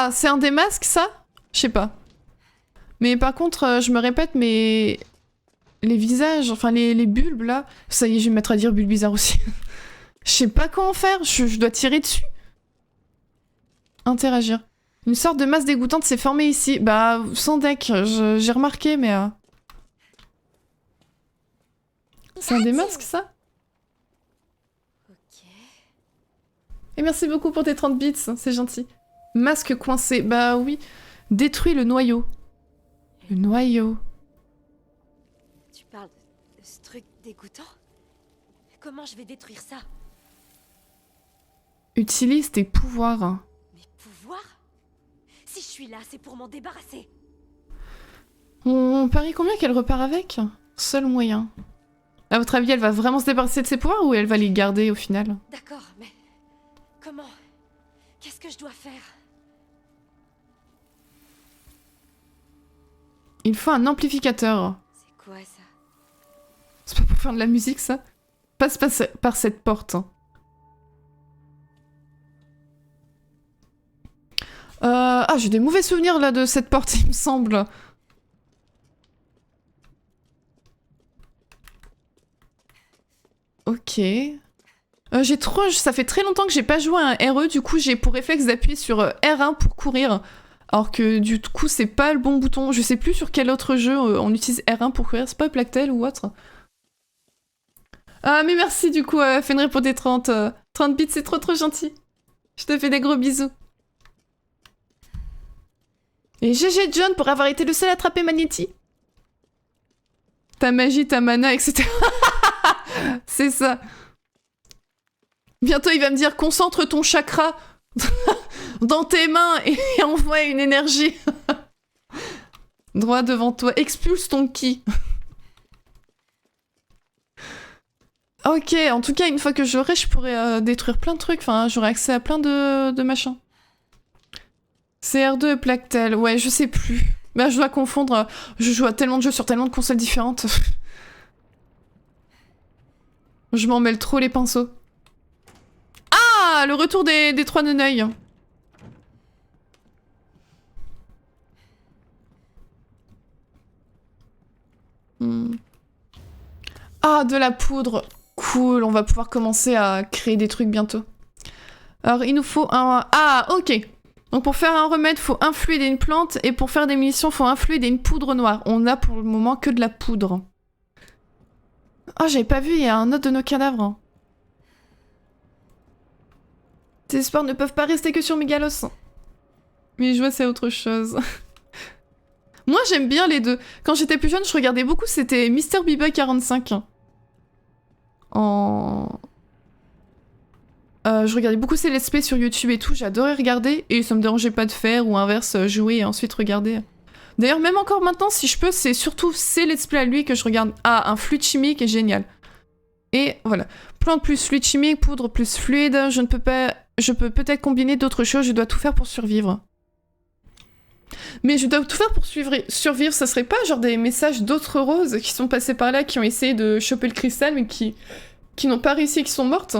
Ah, c'est un des masques, ça? Je sais pas. Mais par contre, je me répète, mais... Les visages, enfin les bulbes, là... Ça y est, je vais me mettre à dire bulbe bizarre aussi. Je sais pas comment faire, je dois tirer dessus. Interagir. Une sorte de masse dégoûtante s'est formée ici. Bah, sans deck, j'ai remarqué, mais... C'est un des masques, ça? Ok. Et merci beaucoup pour tes 30 bits, c'est gentil. Masque coincé, bah oui. Détruis le noyau. Le noyau. Tu parles de ce truc dégoûtant? Comment je vais détruire ça? Utilise tes pouvoirs. Mes pouvoirs? Si je suis là, c'est pour m'en débarrasser. On parie combien qu'elle repart avec? Seul moyen. À votre avis, elle va vraiment se débarrasser de ses pouvoirs ou elle va les garder au final? D'accord, mais... Comment? Qu'est-ce que je dois faire? Il faut un amplificateur. C'est quoi ça? C'est pas pour faire de la musique, ça? Passe par cette porte. Ah, j'ai des mauvais souvenirs, là, de cette porte, il me semble. Ok. Ça fait très longtemps que j'ai pas joué à un RE, du coup, j'ai pour réflexe d'appuyer sur R1 pour courir. Alors que, du coup, c'est pas le bon bouton. Je sais plus sur quel autre jeu on utilise R1 pour courir. C'est pas Plague Tale ou autre. Ah, mais merci, du coup, Fenrir, pour tes 30 bits, c'est trop gentil. Je te fais des gros bisous. Et GG John pour avoir été le seul à attraper Magnetti. Ta magie, ta mana, etc. C'est ça. Bientôt, il va me dire, concentre ton chakra dans tes mains et envoie une énergie. Droit devant toi. Expulse ton ki. Ok, en tout cas, une fois que j'aurai, je pourrais détruire plein de trucs. Enfin, j'aurai accès à plein de machins. CR2 et Plague Tale. Ouais, je sais plus. Bah, je dois confondre. Je joue à tellement de jeux sur tellement de consoles différentes. Je m'en mêle trop les pinceaux. Ah, le retour des trois neneuils. Ah, de la poudre. Cool, on va pouvoir commencer à créer des trucs bientôt. Alors, il nous faut un... Ah, ok. Donc pour faire un remède, faut un fluide et une plante, et pour faire des munitions, faut un fluide et une poudre noire. On a pour le moment que de la poudre. Oh, j'avais pas vu, il y a un autre de nos cadavres. Tes espoirs ne peuvent pas rester que sur Mégalos. Mais je vois c'est autre chose. Moi j'aime bien les deux. Quand j'étais plus jeune, je regardais beaucoup, c'était Mister B-Boy 45. Je regardais beaucoup ces let's play sur YouTube et tout, j'adorais regarder, et ça me dérangeait pas de faire, ou inverse, jouer et ensuite regarder. D'ailleurs, même encore maintenant, si je peux, c'est surtout ces let's play à lui que je regarde. Ah, un fluide chimique est génial. Et voilà. Plante plus fluide chimique, poudre plus fluide, je peux peut-être combiner d'autres choses, je dois tout faire pour survivre. Mais je dois tout faire pour survivre, ça serait pas genre des messages d'autres roses qui sont passées par là, qui ont essayé de choper le cristal, mais qui n'ont pas réussi et qui sont mortes?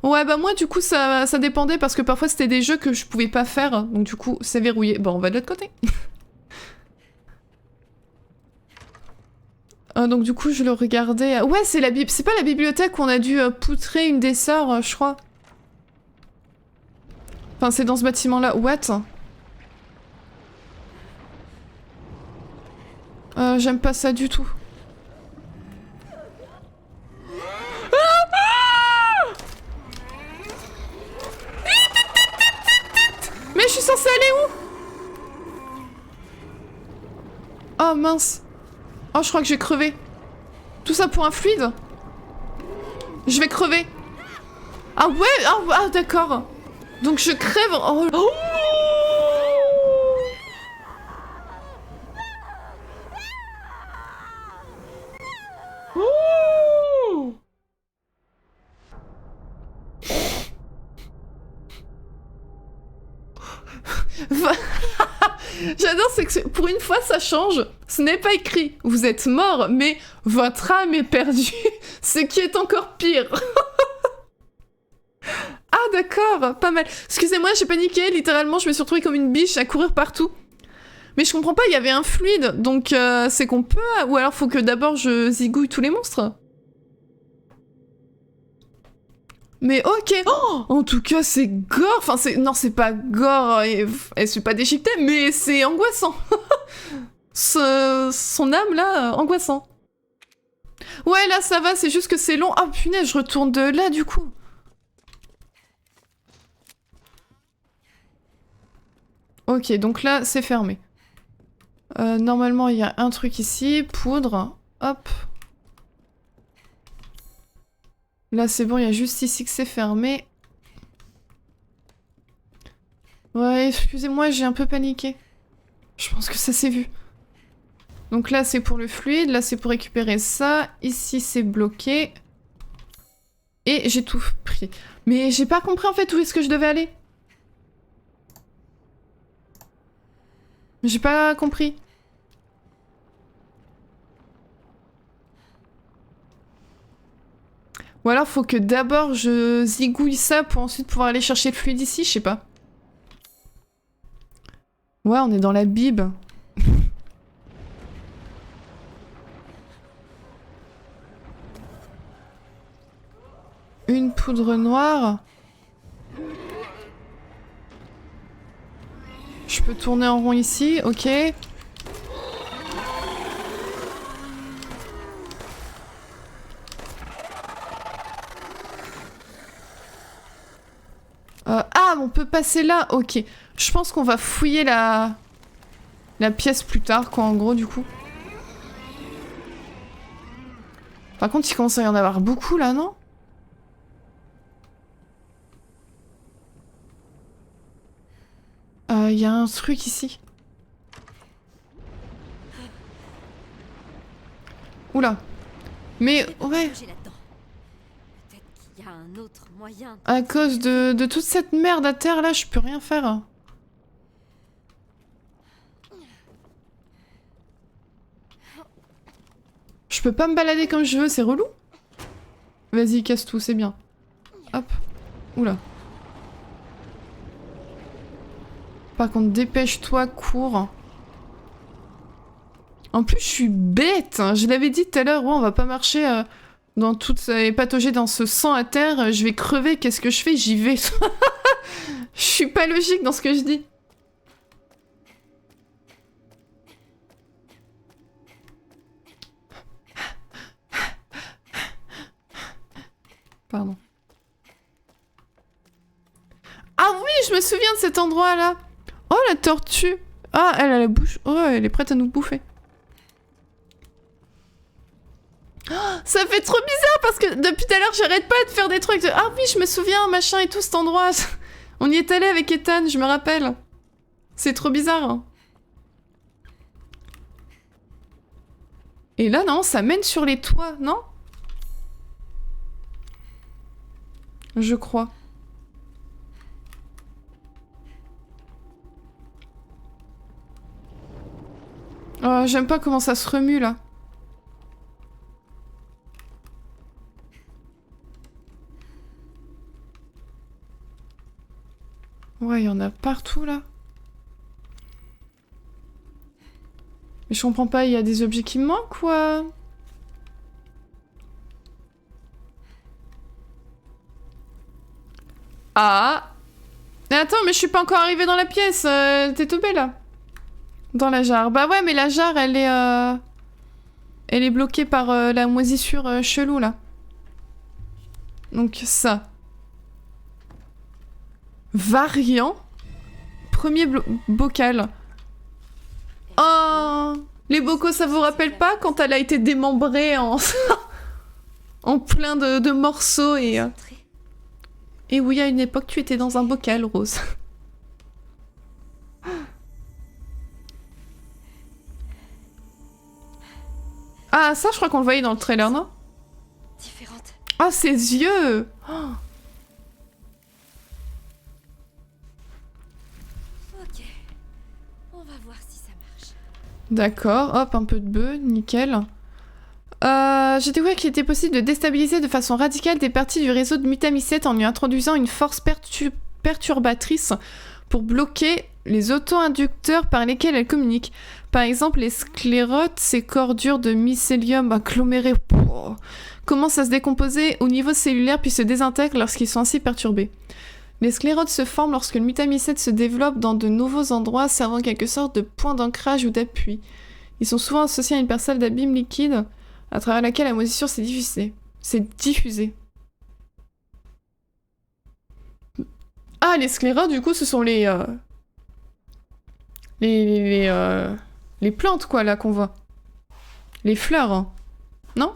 Ouais, bah moi, du coup, ça dépendait, parce que parfois, c'était des jeux que je pouvais pas faire, donc du coup, c'est verrouillé. Bon, on va de l'autre côté. Donc du coup, je le regardais... Ouais, c'est pas la bibliothèque où on a dû poutrer une des sœurs, je crois. Enfin, c'est dans ce bâtiment-là. What? J'aime pas ça du tout. Mais je suis censée aller où? Oh mince. Oh, je crois que j'ai crevé. Tout ça pour un fluide? Je vais crever. Ah ouais? Ah d'accord. Donc je crève. Oh. Oh. J'adore, c'est que pour une fois ça change. Ce n'est pas écrit vous êtes mort, mais votre âme est perdue. Ce qui est encore pire. Ah d'accord, pas mal. Excusez-moi, j'ai paniqué, littéralement, je me suis retrouvée comme une biche à courir partout. Mais je comprends pas, il y avait un fluide, donc c'est qu'on peut... Ou alors faut que d'abord je zigouille tous les monstres. Mais ok. Oh, en tout cas, c'est gore. Enfin, c'est... Non, c'est pas gore, et c'est pas déchiqueté, mais c'est angoissant. Son âme, là, angoissant. Ouais, là, ça va, c'est juste que c'est long. Ah, punaise, je retourne de là, du coup. Ok, donc là, c'est fermé. Normalement, il y a un truc ici. Poudre. Hop. Là, c'est bon, il y a juste ici que c'est fermé. Ouais, excusez-moi, j'ai un peu paniqué. Je pense que ça s'est vu. Donc là, c'est pour le fluide. Là, c'est pour récupérer ça. Ici, c'est bloqué. Et j'ai tout pris. Mais j'ai pas compris, en fait, où est-ce que je devais aller. J'ai pas compris. Ou alors faut que d'abord je zigouille ça pour ensuite pouvoir aller chercher le fluide ici, je sais pas. Ouais, on est dans la Bible. Une poudre noire. Je peux tourner en rond ici, ok. Ah, on peut passer là, ok. Je pense qu'on va fouiller la pièce plus tard, quoi, en gros, du coup. Par contre, il commence à y en avoir beaucoup, là, non? Il y a un truc ici. Oula. Mais, ouais. Il y a un autre moyen. À cause de toute cette merde à terre là, je peux rien faire. Je peux pas me balader comme je veux, c'est relou. Vas-y, casse tout, c'est bien. Hop. Oula. Par contre, dépêche-toi, cours. En plus, je suis bête. Je l'avais dit tout à l'heure, ouais, on va pas marcher dans toute et patauger dans ce sang à terre. Je vais crever, qu'est-ce que je fais? J'y vais. Je suis pas logique dans ce que je dis. Pardon. Ah oui, je me souviens de cet endroit-là. Oh, la tortue. Ah, elle a la bouche. Oh, elle est prête à nous bouffer. Oh, ça fait trop bizarre parce que depuis tout à l'heure, j'arrête pas de faire des trucs. Ah oui, je me souviens, machin et tout, cet endroit. On y est allé avec Ethan, je me rappelle. C'est trop bizarre. Hein. Et là, non, ça mène sur les toits, non? Je crois. Oh, j'aime pas comment ça se remue, là. Ouais, il y en a partout, là. Mais je comprends pas, il y a des objets qui me manquent, quoi. Ah. Mais attends, mais je suis pas encore arrivée dans la pièce. T'es tombée, là. Dans la jarre. Bah ouais, mais la jarre, elle est bloquée par la moisissure chelou, là. Donc ça. Variant. Premier bocal. Oh. Les bocaux, ça vous rappelle pas quand elle a été démembrée en... en plein de morceaux et... Et oui, à une époque, tu étais dans un bocal, Rose. Ah, ça, je crois qu'on le voyait dans le trailer, non? Différente. Oh, ses yeux! Oh. Ok. On va voir si ça marche. D'accord, hop, un peu de bœuf, nickel. J'ai découvert qu'il était possible de déstabiliser de façon radicale des parties du réseau de Mutamycète en lui introduisant une force perturbatrice pour bloquer les auto-inducteurs par lesquels elle communique. Par exemple, les sclérotes, ces corps durs de mycélium agglomérés, commencent à se décomposer au niveau cellulaire puis se désintègrent lorsqu'ils sont ainsi perturbés. Les sclérotes se forment lorsque le mutamycète se développe dans de nouveaux endroits servant en quelque sorte de point d'ancrage ou d'appui. Ils sont souvent associés à une parcelle d'abîme liquide à travers laquelle la moisissure s'est diffusée. Ah, les sclérotes, du coup, ce sont les plantes, quoi, là, qu'on voit. Les fleurs, hein. Non ?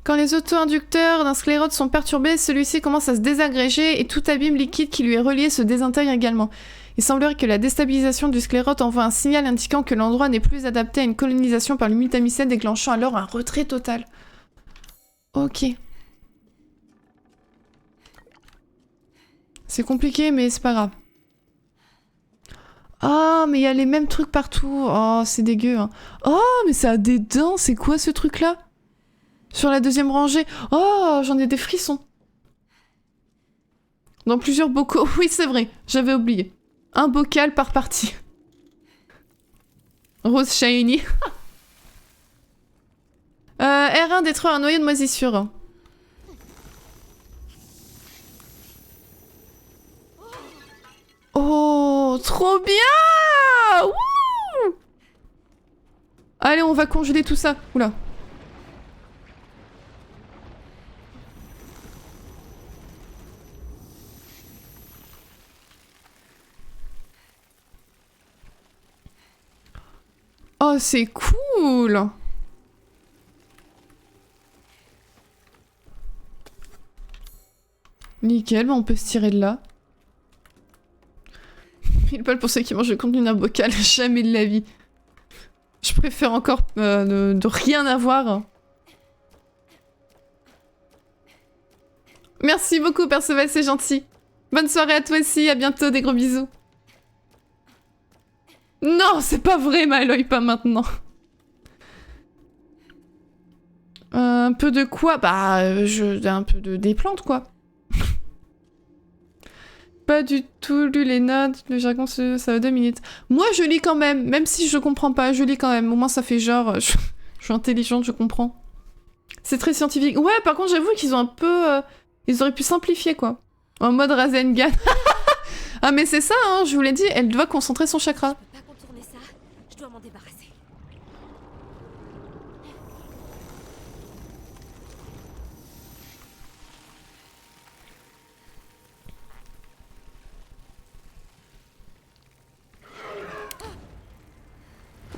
Quand les auto-inducteurs d'un sclérote sont perturbés, celui-ci commence à se désagréger et tout abîme liquide qui lui est relié se désintègre également. Il semblerait que la déstabilisation du sclérote envoie un signal indiquant que l'endroit n'est plus adapté à une colonisation par le mutamycète, déclenchant alors un retrait total. Ok. C'est compliqué, mais c'est pas grave. Ah, mais il y a les mêmes trucs partout. Oh, c'est dégueu. Hein. Oh, mais ça a des dents. C'est quoi ce truc-là ? Sur la deuxième rangée. Oh, j'en ai des frissons. Dans plusieurs bocaux. Oui, c'est vrai. J'avais oublié. Un bocal par partie. Rose shiny. R1 détruire un noyau de moisissure. Oh, trop bien! Wouh! Allez, on va congeler tout ça. Oula. Oh, c'est cool! Nickel, bah on peut se tirer de là. Il parle pour ceux qui mangent le contenu d'un bocal, jamais de la vie. Je préfère encore de rien avoir. Merci beaucoup, Perceval, c'est gentil. Bonne soirée à toi aussi, à bientôt, des gros bisous. Non, c'est pas vrai, Maloy, pas maintenant. Un peu de quoi? Bah, un peu des plantes, quoi. Pas du tout lu les notes, le jargon ça va 2 minutes. Moi je lis quand même si je comprends pas, je lis quand même. Au moins ça fait genre, je suis intelligente, je comprends. C'est très scientifique. Ouais, par contre j'avoue qu'ils ont un peu... ils auraient pu simplifier quoi. En mode Rasengan. Ah mais c'est ça, hein, je vous l'ai dit, elle doit concentrer son chakra. Je peux pas contourner ça, je dois m'en débarrasser.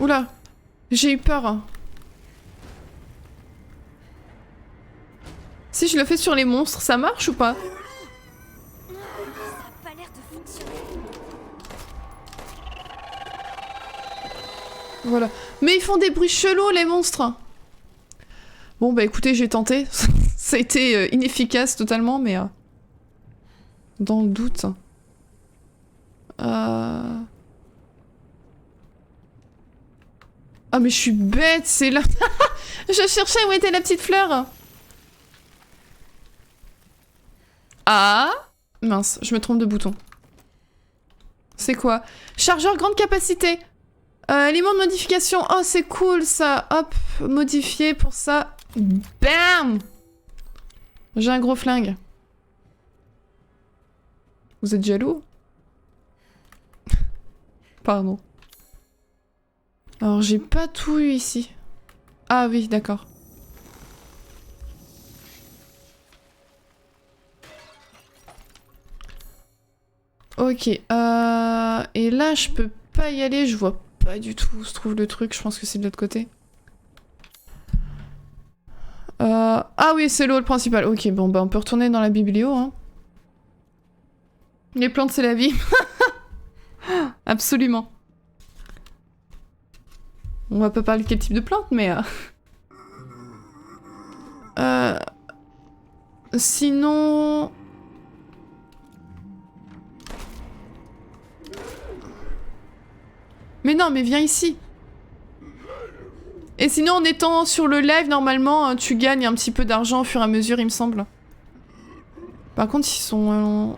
Oula, j'ai eu peur. Si je le fais sur les monstres, ça marche ou pas? Ça a pas l'air de fonctionner. Voilà. Mais ils font des bruits chelous, les monstres. Bon, bah écoutez, j'ai tenté. Ça a été inefficace totalement, mais... dans le doute. Ah mais je suis bête, c'est là... Je cherchais où était la petite fleur. Ah mince, je me trompe de bouton. C'est quoi? Chargeur grande capacité. Élément de modification. Oh, c'est cool ça. Hop, modifié pour ça. Bam! J'ai un gros flingue. Vous êtes jaloux? Pardon. Alors, j'ai pas tout eu ici. Ah oui, d'accord. Ok. Et là, je peux pas y aller. Je vois pas du tout où se trouve le truc. Je pense que c'est de l'autre côté. Ah oui, c'est l'eau le principal. Ok, bon, bah on peut retourner dans la biblio. Hein. Les plantes, c'est la vie. Absolument. On va pas parler de quel type de plante, mais... Sinon... Mais non, mais viens ici. Et sinon, en étant sur le live, normalement, tu gagnes un petit peu d'argent au fur et à mesure, il me semble. Par contre, ils sont...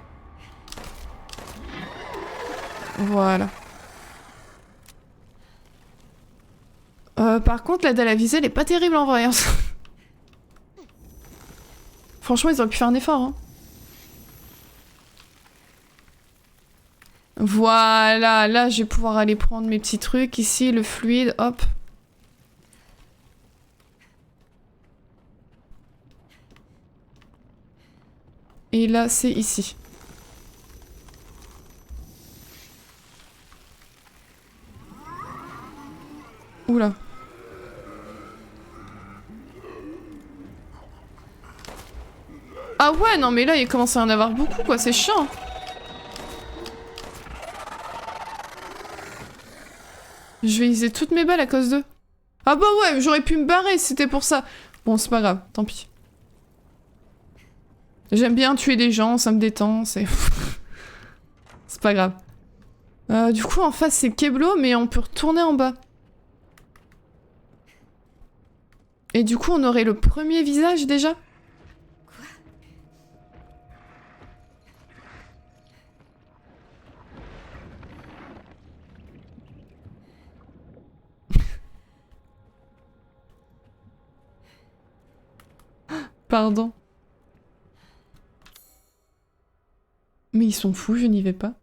Voilà. Par contre, la dalle à viser, elle est pas terrible en vrai. Hein. Franchement, ils auraient pu faire un effort. Hein. Voilà, là, je vais pouvoir aller prendre mes petits trucs. Ici, le fluide, hop. Et là, c'est ici. Oula. Ah ouais, non mais là, il commence à en avoir beaucoup, quoi. C'est chiant. Je vais user toutes mes balles à cause d'eux. Ah bah ouais, j'aurais pu me barrer si c'était pour ça. Bon, c'est pas grave, tant pis. J'aime bien tuer des gens, ça me détend, c'est... c'est pas grave. Du coup, en face, c'est Keblo, mais on peut retourner en bas. Et du coup, on aurait le premier visage, déjà? Pardon. Mais ils sont fous, je n'y vais pas.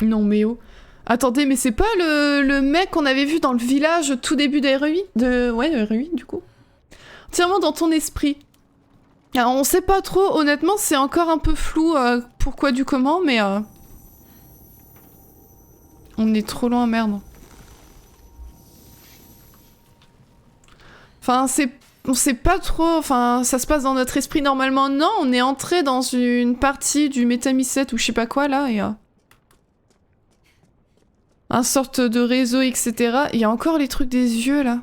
Non mais oh. Attendez, mais c'est pas le mec qu'on avait vu dans le village tout début d'RE8 Ouais, de RE8 du coup. Entièrement dans ton esprit. Alors on sait pas trop, honnêtement c'est encore un peu flou pourquoi du comment, mais... On est trop loin, merde. Enfin, on sait pas trop, enfin, ça se passe dans notre esprit normalement. Non, on est entré dans une partie du métamisette ou je sais pas quoi, là, et... un sorte de réseau, etc. Il y a encore les trucs des yeux, là.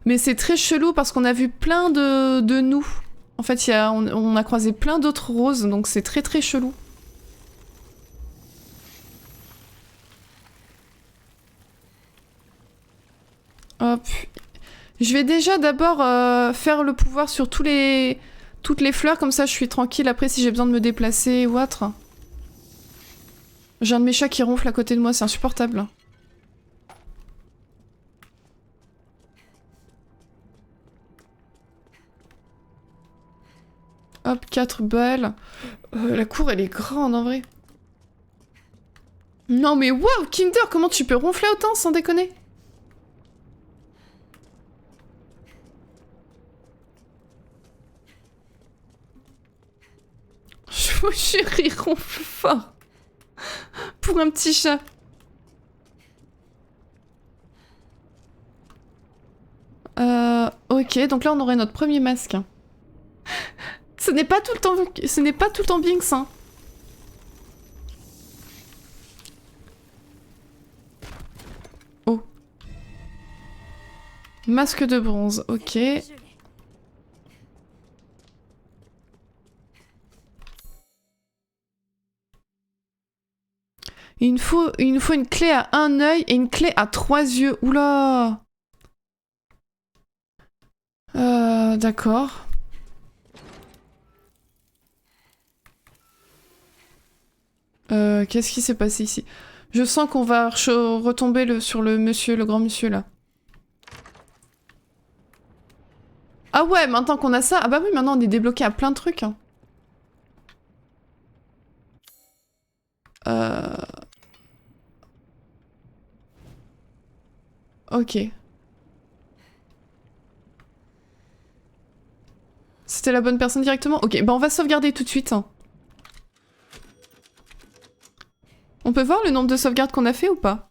Mais c'est très chelou parce qu'on a vu plein de nous. En fait, on a croisé plein d'autres roses, donc c'est très très chelou. Hop. Je vais déjà d'abord faire le pouvoir sur toutes les fleurs, comme ça je suis tranquille après si j'ai besoin de me déplacer ou autre. J'ai un de mes chats qui ronfle à côté de moi, c'est insupportable. Hop, 4 balles. La cour elle est grande en vrai. Non mais wow, Kinder, comment tu peux ronfler autant sans déconner? Je vous jure, il ronfle fort. Pour un petit chat. Ok, donc là on aurait notre premier masque. Ce n'est pas tout le temps Binks, hein. Oh. Masque de bronze, ok. Il nous faut une clé à un œil et une clé à 3 yeux. Oula. D'accord. Qu'est-ce qui s'est passé ici? Je sens qu'on va retomber sur le grand monsieur là. Ah ouais, maintenant qu'on a ça... Ah bah oui, maintenant on est débloqué à plein de trucs. Hein. Ok. C'était la bonne personne directement? Ok, bah on va sauvegarder tout de suite. Hein. On peut voir le nombre de sauvegardes qu'on a fait ou pas?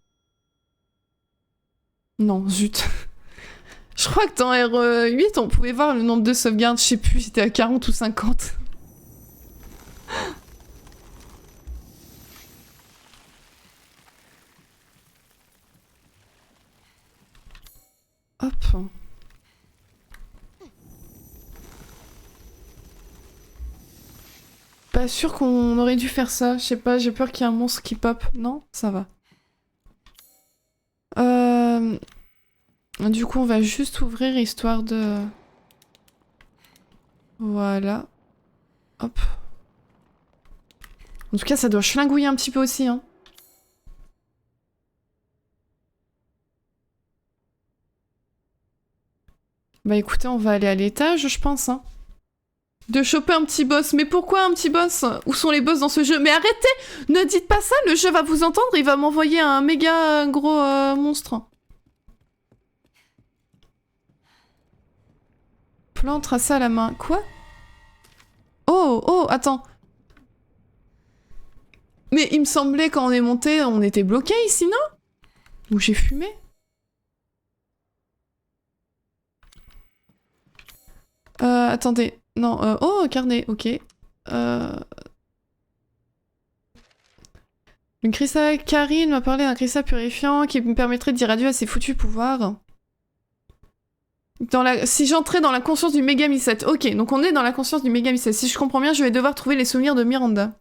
Non, zut. Je crois que dans R8, on pouvait voir le nombre de sauvegardes, je sais plus, c'était à 40 ou 50. Hop. Pas sûr qu'on aurait dû faire ça, je sais pas, j'ai peur qu'il y ait un monstre qui pop. Non, ça va. Du coup, on va juste ouvrir histoire de... Voilà. Hop. En tout cas, ça doit chlingouiller un petit peu aussi, hein. Bah écoutez, on va aller à l'étage, je pense, hein. De choper un petit boss. Mais pourquoi un petit boss? Où sont les boss dans ce jeu? Mais arrêtez! Ne dites pas ça, le jeu va vous entendre, il va m'envoyer un méga gros monstre. Plan tracé à la main. Quoi? Oh, oh, attends. Mais il me semblait quand on est monté, on était bloqué ici, non? Ou j'ai fumé? Attendez. Non, oh, carnet, ok. Une cristal Karine m'a parlé d'un cristal purifiant qui me permettrait de dire adieu à ses foutus pouvoirs. Si j'entrais dans la conscience du Megami 7. Ok, donc on est dans la conscience du Megami 7. Si je comprends bien, je vais devoir trouver les souvenirs de Miranda.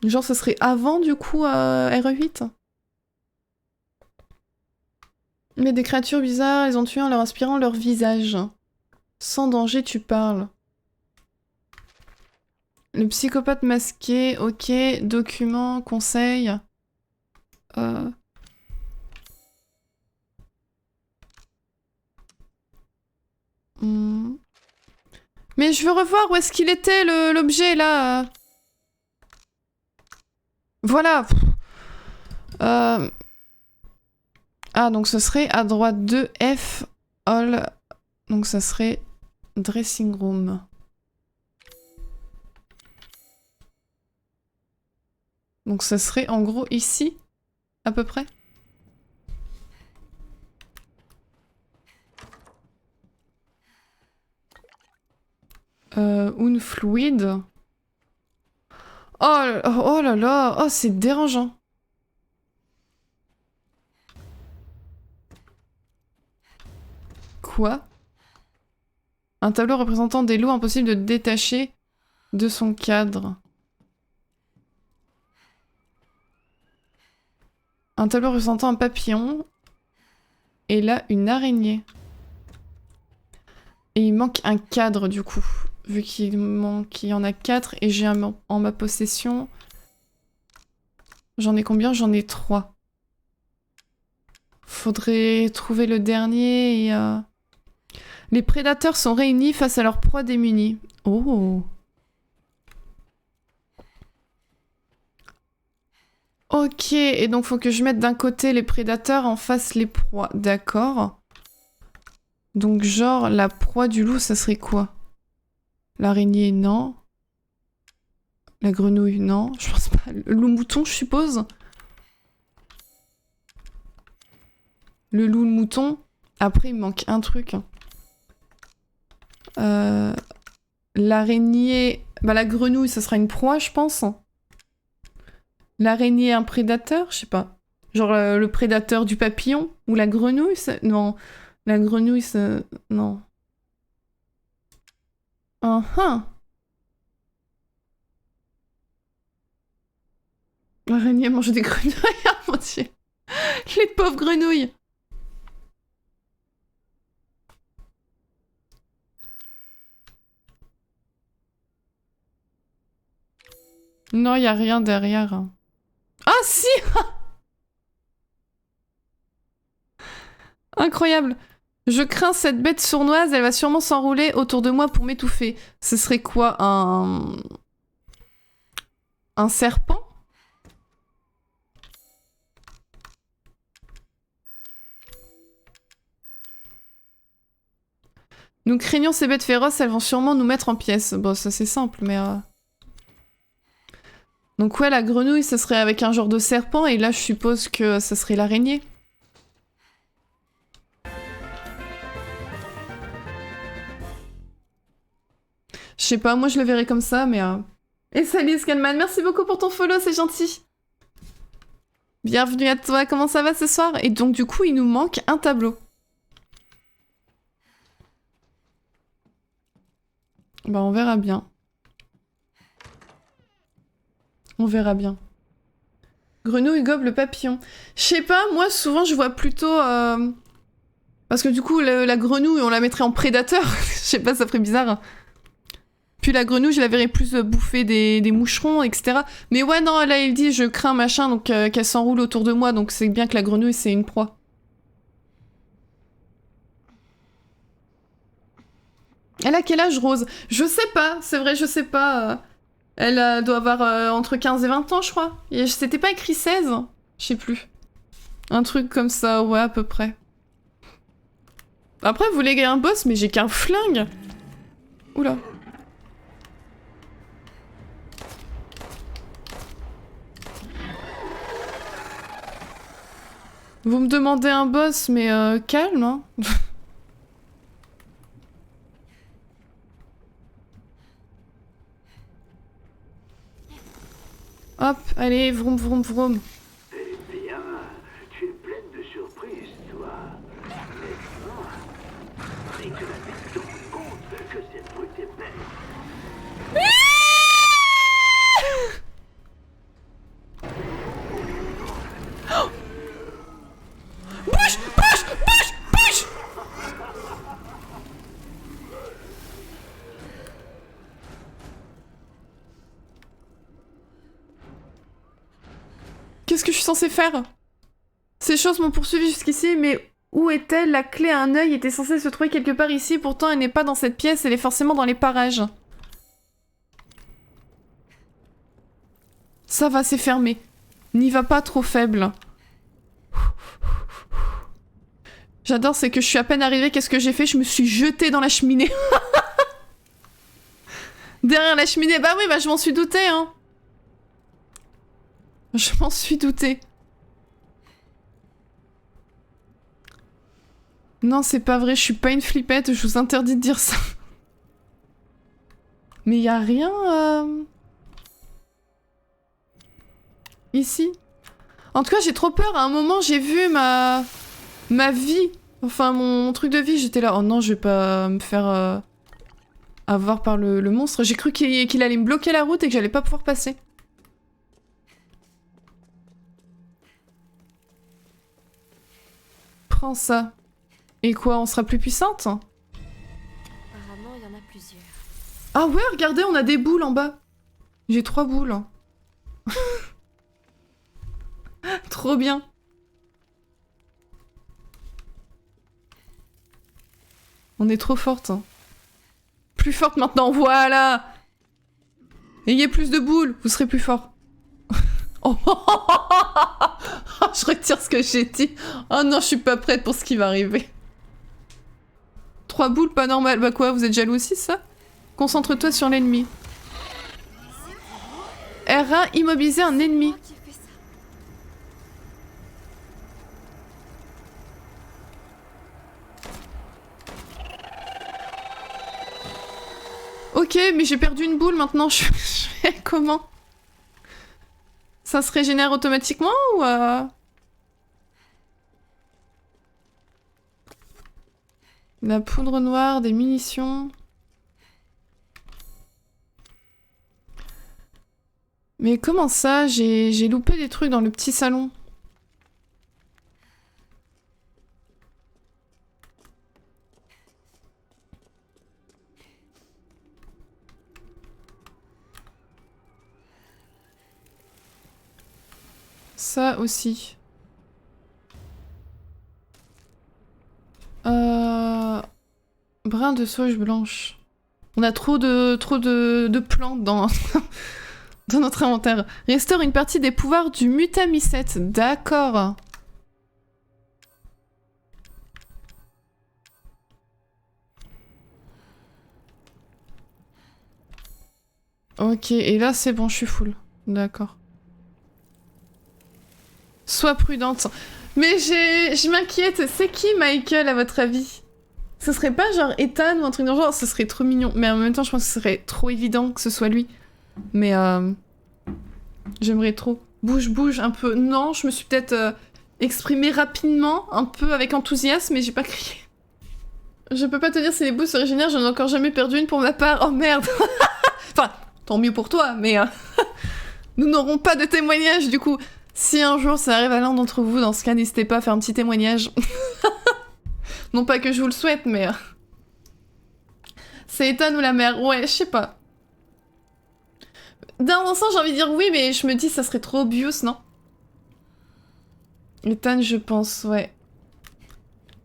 Genre, ce serait avant, du coup, RE8. Mais des créatures bizarres, les ont tués en leur aspirant leur visage. Sans danger, tu parles. Le psychopathe masqué, ok. Document, conseil. Mais je veux revoir où est-ce qu'il était, l'objet, là. Voilà. Ah, donc ce serait à droite de F, Hall. Donc ça serait dressing room. Donc ça serait en gros ici, à peu près. Un fluide. Oh, oh là là, oh c'est dérangeant. Quoi? Un tableau représentant des lots impossibles de détacher de son cadre. Un tableau représentant un papillon. Et là, une araignée. Et il manque un cadre du coup. Vu qu'il y en a 4 et j'ai un en ma possession. J'en ai combien? J'en ai 3. Faudrait trouver le dernier et... Les prédateurs sont réunis face à leur proie démunie. Oh. Ok, et donc faut que je mette d'un côté les prédateurs, en face les proies. D'accord. Donc genre, la proie du loup, ça serait quoi? L'araignée, non. La grenouille, non. Je pense pas. Le loup-mouton, je suppose. Le loup, le mouton. Après, il me manque un truc. L'araignée... Bah la grenouille, ça sera une proie, je pense. L'araignée, un prédateur, je sais pas. Genre le prédateur du papillon? Ou la grenouille, non. La grenouille, ça... Non. L'araignée mange des grenouilles, oh mon dieu. Les pauvres grenouilles. Non, y a rien derrière. Ah si. Incroyable. Je crains cette bête sournoise, elle va sûrement s'enrouler autour de moi pour m'étouffer. Ce serait quoi, un serpent? Nous craignons ces bêtes féroces, elles vont sûrement nous mettre en pièces. Bon, ça c'est simple, mais... Donc ouais, la grenouille, ça serait avec un genre de serpent, et là je suppose que ça serait l'araignée. Je sais pas, moi je le verrais comme ça, mais... Et salut Scanman, merci beaucoup pour ton follow, c'est gentil. Bienvenue à toi, comment ça va ce soir? Et donc du coup, il nous manque un tableau. Bah on verra bien. On verra bien. Grenouille, gobe, papillon. Je sais pas, moi souvent je vois plutôt... Parce que du coup, la grenouille, on la mettrait en prédateur. Je sais pas, ça ferait bizarre. Puis la grenouille, je la verrais plus bouffer des moucherons, etc. Mais ouais, non, là, il dit, je crains machin, donc qu'elle s'enroule autour de moi, donc c'est bien que la grenouille, c'est une proie. Elle a quel âge, Rose? Je sais pas, c'est vrai, je sais pas. Elle doit avoir entre 15 et 20 ans, je crois. Et c'était pas écrit 16? Je sais plus. Un truc comme ça, ouais, à peu près. Après, vous voulez un boss, mais j'ai qu'un flingue. Oula. Vous me demandez un boss, mais calme, hein. Hop, allez, vroom vroom vroom. Eh bien, tu es pleine de surprises, toi. Mais tu vas vite te rendre compte que cette brute est belle. Oh, bouge, bouge, bouge, bouge. Qu'est-ce que je suis censée faire? Ces choses m'ont poursuivi jusqu'ici, mais où est-elle? La clé à un œil était censée se trouver quelque part ici, pourtant elle n'est pas dans cette pièce, elle est forcément dans les parages. Ça va, c'est fermé. N'y va pas trop faible. J'adore, c'est que je suis à peine arrivée, qu'est-ce que j'ai fait? Je me suis jetée dans la cheminée. Derrière la cheminée, bah oui, bah je m'en suis doutée, hein. Je m'en suis doutée. Non, c'est pas vrai, je suis pas une flippette, je vous interdis de dire ça. Mais y a rien... Ici. En tout cas, j'ai trop peur. À un moment, j'ai vu ma vie. Enfin, mon truc de vie, j'étais là. Oh non, je vais pas me faire avoir par le monstre. J'ai cru qu'il allait me bloquer la route et que j'allais pas pouvoir passer. Prends ça. Et quoi, on sera plus puissante? Apparemment, il y en a plusieurs. Ah ouais, regardez, on a des boules en bas. J'ai 3 boules. Trop bien. On est trop forte. Plus forte maintenant, voilà. Ayez plus de boules, vous serez plus fort. Oh. Je retire ce que j'ai dit. Oh non, je suis pas prête pour ce qui va arriver. 3 boules, pas normal. Bah quoi, vous êtes jaloux aussi, ça? Concentre-toi sur l'ennemi. R1, immobiliser un ennemi. Qui fait ça? Ok, mais j'ai perdu une boule maintenant. Je fais comment? Ça se régénère automatiquement ou La poudre noire, des munitions. Mais comment ça? J'ai loupé des trucs dans le petit salon. Ça aussi. Brin de sauge blanche. On a trop de plantes dans, dans notre inventaire. Restaure une partie des pouvoirs du Mutamycète. D'accord. Ok, et là c'est bon, je suis full. D'accord. Sois prudente. Mais je m'inquiète, c'est qui Michael à votre avis? Ce serait pas genre Ethan ou un truc dans le genre? Ce serait trop mignon. Mais en même temps, je pense que ce serait trop évident que ce soit lui. Mais j'aimerais trop. Bouge, bouge un peu. Non, je me suis peut-être exprimée rapidement, un peu avec enthousiasme, mais j'ai pas crié. Je peux pas te dire si les boosts se régénèrent, j'en ai encore jamais perdu une pour ma part. Oh merde. Enfin, tant mieux pour toi, mais nous n'aurons pas de témoignage du coup. Si un jour ça arrive à l'un d'entre vous, dans ce cas, n'hésitez pas à faire un petit témoignage. Non pas que je vous le souhaite, mais... C'est Ethan ou la mère? Ouais, je sais pas. D'un sens, j'ai envie de dire oui, mais je me dis ça serait trop obvious, non? Ethan, je pense, ouais.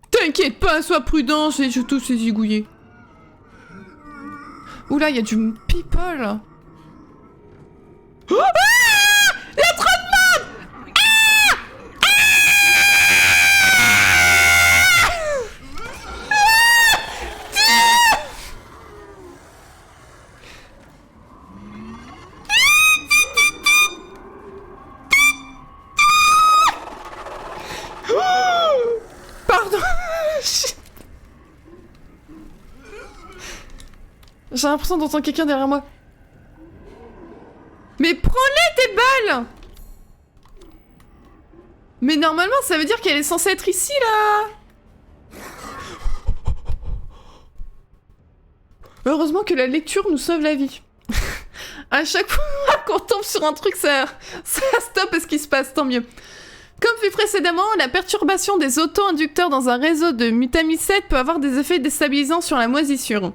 T'inquiète pas, sois prudent, je tous ces zigouillés. Oula, il y a du people. Oh, ah, il y a trop de monde. Pardon. J'ai l'impression d'entendre quelqu'un derrière moi. Mais prends-les tes balles! Mais normalement, ça veut dire qu'elle est censée être ici, là! Heureusement que la lecture nous sauve la vie. À chaque fois qu'on tombe sur un truc, ça stoppe ce qui se passe, tant mieux. Comme vu précédemment, la perturbation des auto-inducteurs dans un réseau de mutamycètes peut avoir des effets déstabilisants sur la moisissure.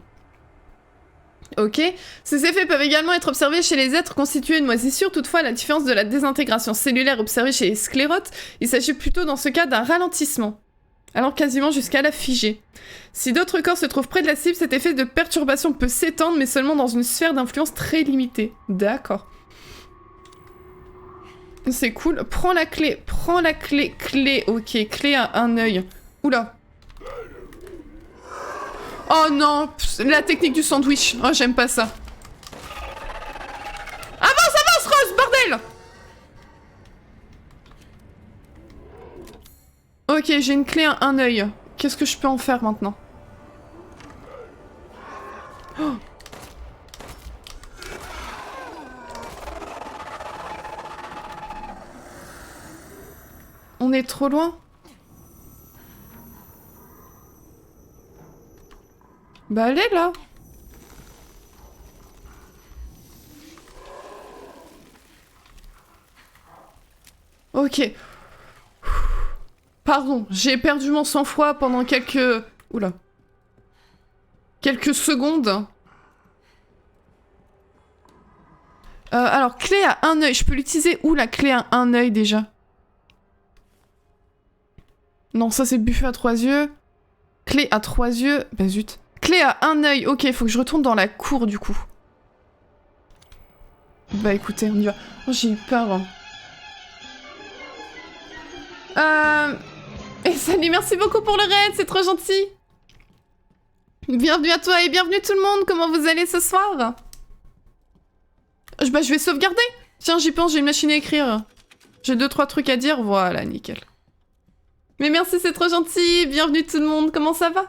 Ok. Ces effets peuvent également être observés chez les êtres constitués de moisissure, toutefois, à la différence de la désintégration cellulaire observée chez les sclérotes, il s'agit plutôt dans ce cas d'un ralentissement, alors quasiment jusqu'à la figée. Si d'autres corps se trouvent près de la cible, cet effet de perturbation peut s'étendre, mais seulement dans une sphère d'influence très limitée. D'accord. C'est cool. Prends la clé, clé, ok, clé à un œil. Oula. Oh non, la technique du sandwich. Oh, j'aime pas ça. Avance, Rose, bordel! Ok, j'ai une clé à un œil. Qu'est-ce que je peux en faire maintenant? Oh. On est trop loin? Bah elle est là. Ok. Pardon, j'ai perdu mon sang-froid pendant quelques... Oula. Quelques secondes. Alors, clé à un œil. Je peux l'utiliser où la clé à un œil déjà? Non, ça c'est buffet à 3 yeux. Clé à 3 yeux. Bah zut. Clé à un œil. Ok, faut que je retourne dans la cour du coup. Bah écoutez, on y va. Oh, j'ai eu peur. Et salut, merci beaucoup pour le raid, c'est trop gentil. Bienvenue à toi et bienvenue tout le monde. Comment vous allez ce soir? Bah je vais sauvegarder. Tiens, j'y pense, j'ai une machine à écrire. J'ai 2-3 trucs à dire. Voilà, nickel. Mais merci, c'est trop gentil. Bienvenue tout le monde. Comment ça va?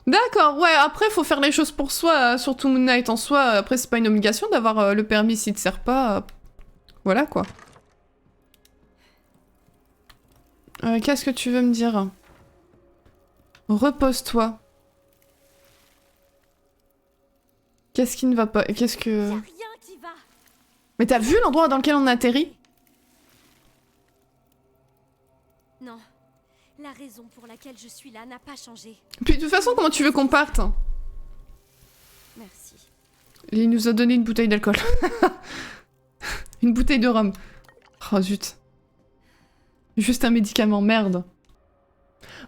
D'accord, ouais, après faut faire les choses pour soi, surtout Moon Knight en soi, après c'est pas une obligation d'avoir le permis s'il te sert pas, voilà quoi. Qu'est-ce que tu veux me dire? Repose-toi. Qu'est-ce qui ne va pas? Qu'est-ce que... Y a rien qui va. Mais t'as vu l'endroit dans lequel on a atterri? Non. La raison pour laquelle je suis là n'a pas changé. Puis de toute façon, comment tu veux qu'on parte? Merci. Il nous a donné une bouteille d'alcool. Une bouteille de rhum. Oh zut. Juste un médicament, merde.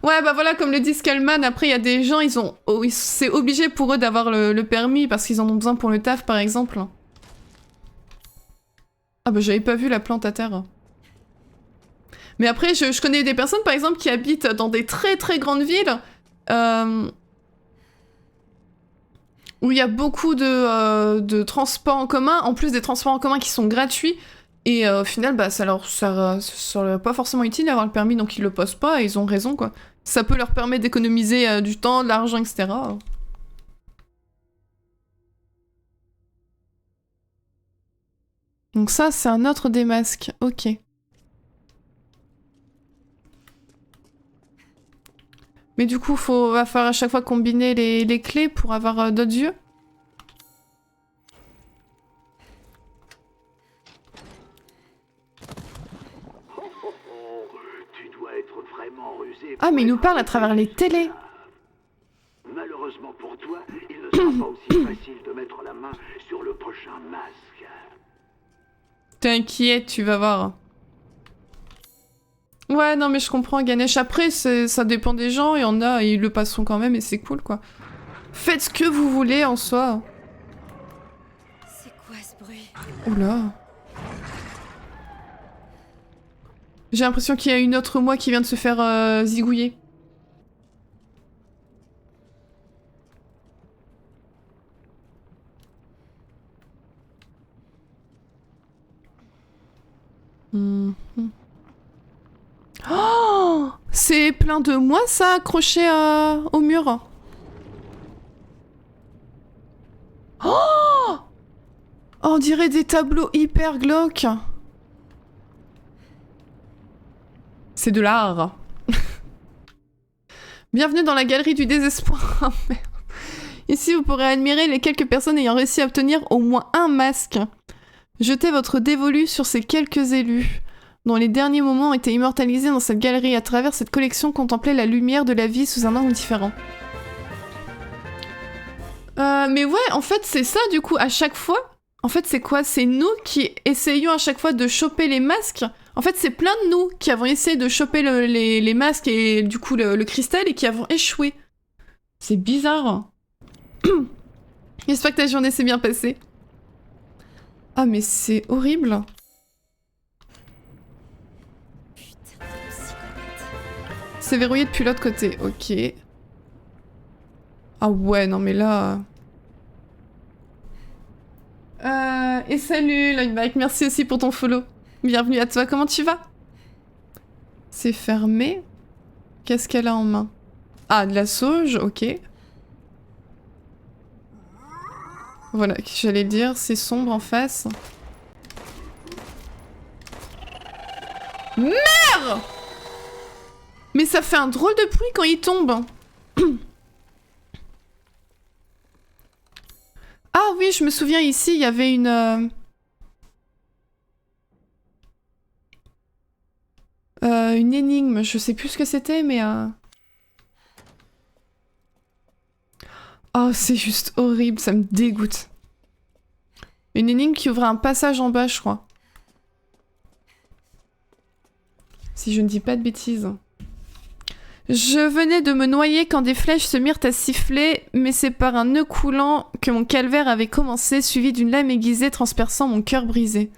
Ouais, bah voilà, comme le dit Skullman, après il y a des gens, ils ont... Oh, c'est obligé pour eux d'avoir le permis parce qu'ils en ont besoin pour le taf, par exemple. Ah bah j'avais pas vu la plante à terre. Mais après, je connais des personnes, par exemple, qui habitent dans des très très grandes villes, où il y a beaucoup de transports en commun, en plus des transports en commun qui sont gratuits, et au final, bah, ça leur est pas forcément utile d'avoir le permis, donc ils le posent pas, et ils ont raison, quoi. Ça peut leur permettre d'économiser du temps, de l'argent, etc. Donc ça, c'est un autre des masques, ok. Mais du coup, va falloir à chaque fois combiner les clés pour avoir d'autres yeux. accusé... Ah, mais il nous pour parle à être travers les télés. Malheureusement pour toi, il ne sera pas aussi facile de mettre la main sur le prochain masque. T'inquiète, tu vas voir. Ouais, non, mais je comprends, Ganesh. Après, ça dépend des gens. Il y en a, ils le passeront quand même et c'est cool, quoi. Faites ce que vous voulez en soi. C'est quoi ce bruit? Oula. J'ai l'impression qu'il y a une autre moi qui vient de se faire zigouiller. Mhm. Oh, c'est plein de moi ça accroché au mur. Oh, on dirait des tableaux hyper glauques. C'est de l'art. Bienvenue dans la galerie du désespoir. Oh, merde. Ici, vous pourrez admirer les quelques personnes ayant réussi à obtenir au moins un masque. Jetez votre dévolu sur ces quelques élus, dont les derniers moments ont été immortalisés dans cette galerie. À travers cette collection, contemplez la lumière de la vie sous un angle différent. Mais ouais, en fait, c'est ça, du coup, à chaque fois. En fait, c'est quoi? C'est nous qui essayons à chaque fois de choper les masques. En fait, c'est plein de nous qui avons essayé de choper les masques et du coup le cristal et qui avons échoué. C'est bizarre. J'espère que ta journée s'est bien passée. Ah, mais c'est horrible. Putain de psychopathe. C'est verrouillé depuis l'autre côté, ok. Ah ouais, non mais là... Et salut Lightback, merci aussi pour ton follow. Bienvenue à toi, comment tu vas? C'est fermé. Qu'est-ce qu'elle a en main? Ah, de la sauge, ok. Voilà, j'allais dire, c'est sombre en face. Merde! Mais ça fait un drôle de bruit quand il tombe. Ah oui, je me souviens ici, il y avait une énigme, je sais plus ce que c'était, mais... Oh, c'est juste horrible, ça me dégoûte. Une énigme qui ouvrait un passage en bas, je crois. Si je ne dis pas de bêtises. Je venais de me noyer quand des flèches se mirent à siffler, mais c'est par un nœud coulant que mon calvaire avait commencé, suivi d'une lame aiguisée transperçant mon cœur brisé.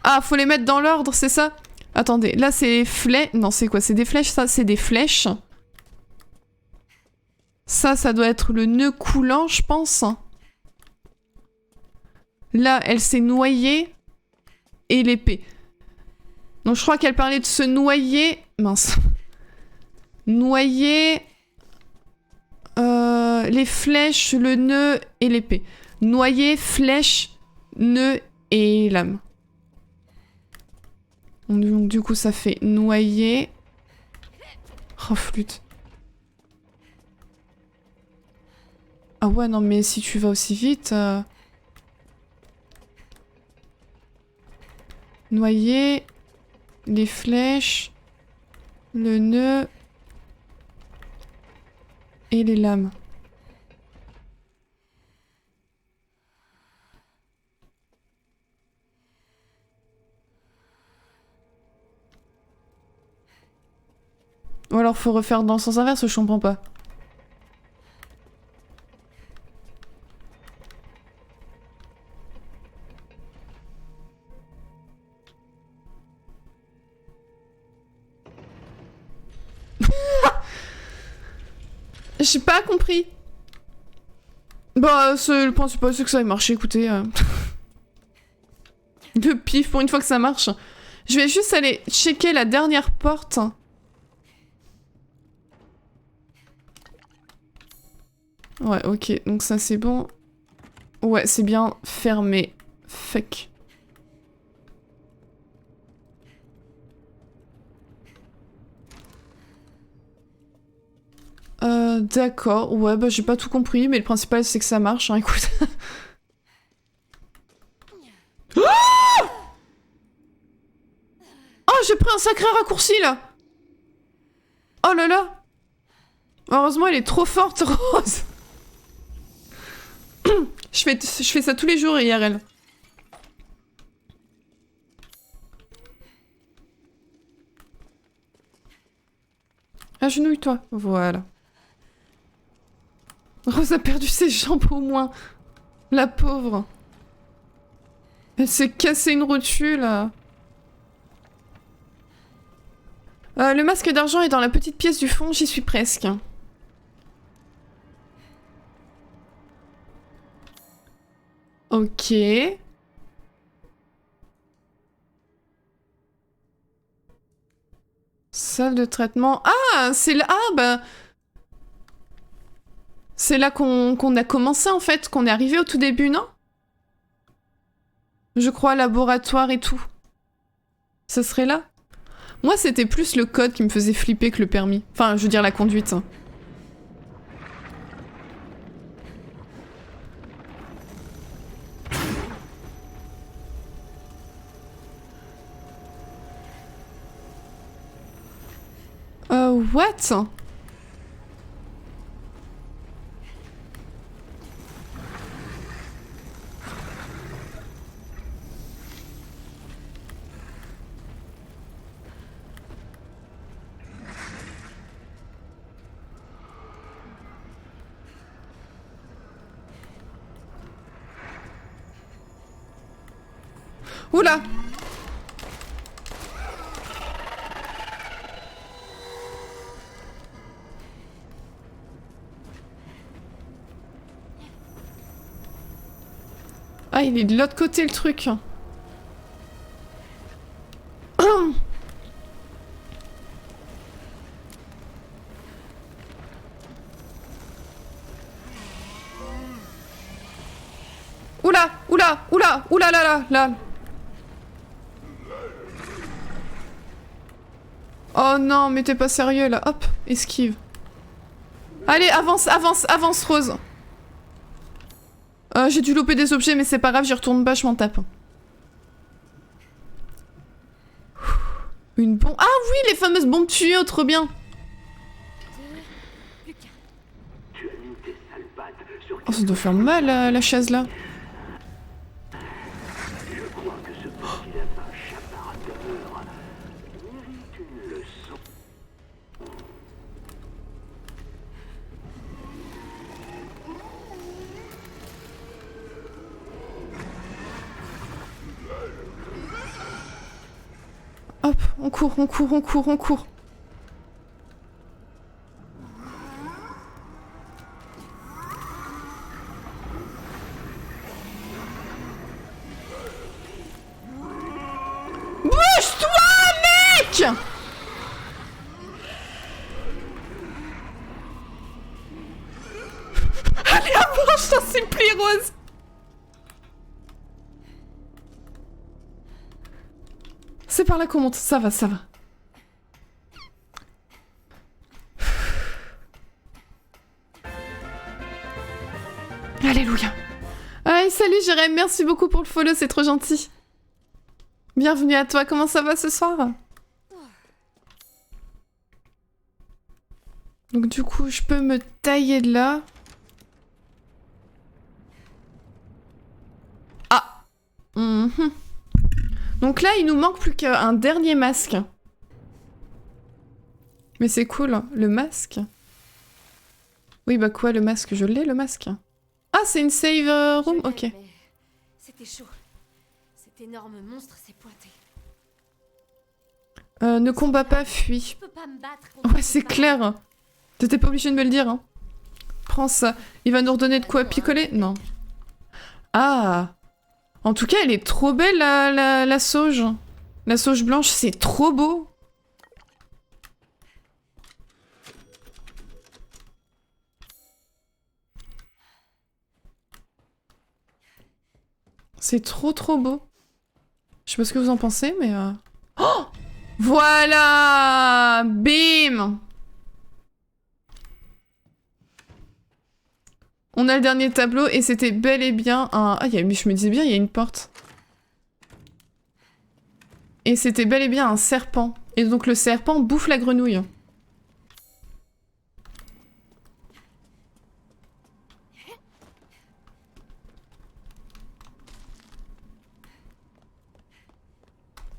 Ah, faut les mettre dans l'ordre, c'est ça? Attendez, là c'est flèches... Non, c'est quoi? C'est des flèches, ça? C'est des flèches. Ça doit être le nœud coulant, je pense. Là, elle s'est noyée. Et l'épée. Donc je crois qu'elle parlait de se noyer... Mince. Noyer... les flèches, le nœud et l'épée. Noyer, flèche, nœud et lame. Donc du coup ça fait noyer... Oh flûte. Ah ouais non mais si tu vas aussi vite... Noyer, les flèches, le nœud et les lames. Ou alors faut refaire dans le sens inverse, je comprends pas. J'ai pas compris. Bah, le principal c'est que ça ait marché, écoutez. Le pif, pour une fois que ça marche. Je vais juste aller checker la dernière porte. Ouais, ok, donc ça c'est bon. Ouais, c'est bien fermé. Fuck. D'accord, ouais, bah j'ai pas tout compris, mais le principal c'est que ça marche, hein, écoute. Oh j'ai pris un sacré raccourci, là. Oh là là. Heureusement, elle est trop forte, Rose. Je fais ça tous les jours, IRL. Agenouille-toi. Voilà. Rose a perdu ses jambes au moins. La pauvre. Elle s'est cassé une rotule. Le masque d'argent est dans la petite pièce du fond, j'y suis presque. Ok. Salle de traitement. Ah, c'est là. Ah, bah. C'est là qu'on a commencé en fait, qu'on est arrivé au tout début, non? Je crois laboratoire et tout. Ce serait là? Moi, c'était plus le code qui me faisait flipper que le permis. Enfin, je veux dire la conduite. What? Oula! Ah, il est de l'autre côté le truc. Oula, oula, oula, oula là là là. Oh non, mais t'es pas sérieux là. Hop, esquive. Allez, avance, avance, avance, Rose. J'ai dû louper des objets, mais c'est pas grave, j'y retourne pas, je m'en tape. Une bombe. Ah oui, les fameuses bombes tuyaux, trop bien. Oh, ça doit faire mal, la chaise là. Hop, on court, on court, on court, on court. Bouge-toi, mec! Allez, avance, je t'en supplie, Rose. C'est par là qu'on monte, ça va, ça va. Alléluia. Aïe, salut Jérém, merci beaucoup pour le follow, c'est trop gentil. Bienvenue à toi, comment ça va ce soir? Donc du coup, je peux me tailler de là. Ah. Donc là, il nous manque plus qu'un dernier masque. Mais c'est cool, le masque. Oui, bah quoi, le masque? Je l'ai, le masque. Ah, c'est une save room? Ok. C'était chaud. Cet énorme monstre s'est pointé. Ne combat pas, fuis. Je peux pas me battre contre Ouais, c'est clair. T'étais pas obligé de me le dire, hein. Prends ça. Il va nous redonner de quoi picoler? Non. Ah. En tout cas, elle est trop belle, la sauge. La sauge blanche, c'est trop beau. C'est trop trop beau. Je sais pas ce que vous en pensez, mais... Oh! Voilà! Bim! On a le dernier tableau et c'était bel et bien un... Ah, mais je me disais bien, il y a une porte. Et c'était bel et bien un serpent. Et donc le serpent bouffe la grenouille.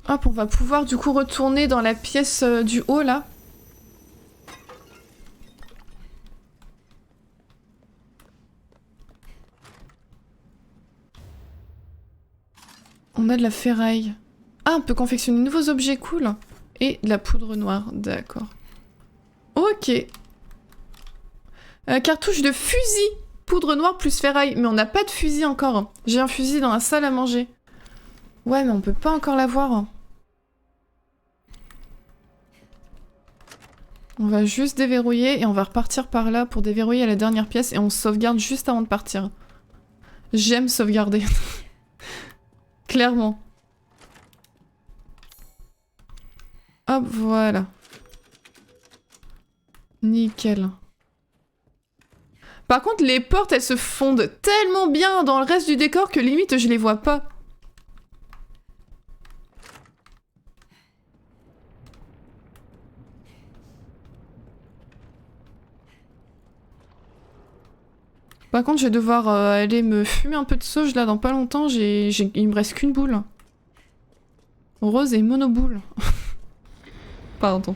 Hop, on va pouvoir du coup retourner dans la pièce du haut là. On a de la ferraille. Ah, on peut confectionner de nouveaux objets, cool. Et de la poudre noire, d'accord. Ok. Cartouche de fusil. Poudre noire plus ferraille. Mais on n'a pas de fusil encore. J'ai un fusil dans la salle à manger. Ouais, mais on peut pas encore l'avoir. On va juste déverrouiller et on va repartir par là pour déverrouiller la dernière pièce et on sauvegarde juste avant de partir. J'aime sauvegarder. Clairement. Hop, voilà. Nickel. Par contre, les portes, elles se fondent tellement bien dans le reste du décor que limite, je les vois pas. Par contre, je vais devoir aller me fumer un peu de sauge là dans pas longtemps. Il me reste qu'une boule. Rose et monoboule. Pardon.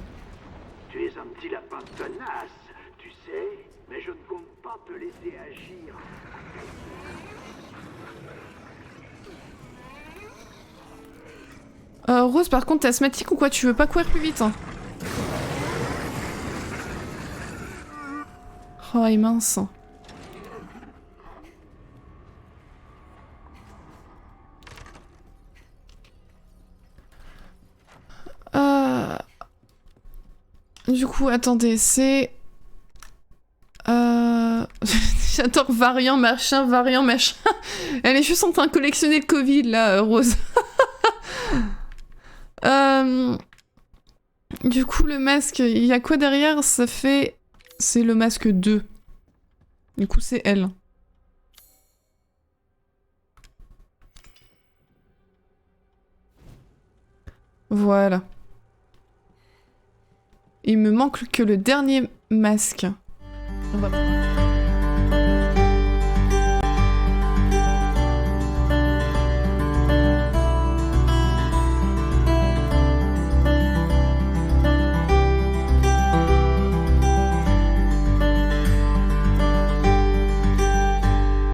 Tu es un petit lapin tenace, tu sais, mais je ne compte pas te laisser agir. Rose, par contre, t'es asthmatique ou quoi? Tu veux pas courir plus vite, hein? Oh, et mince. Du coup, attendez, c'est... J'adore variant machin. Elle est juste en train de collectionner le Covid, là, Rose. Du coup, le masque, il y a quoi derrière? Ça fait... C'est le masque 2. Du coup, c'est elle. Voilà. Il me manque que le dernier masque. On va...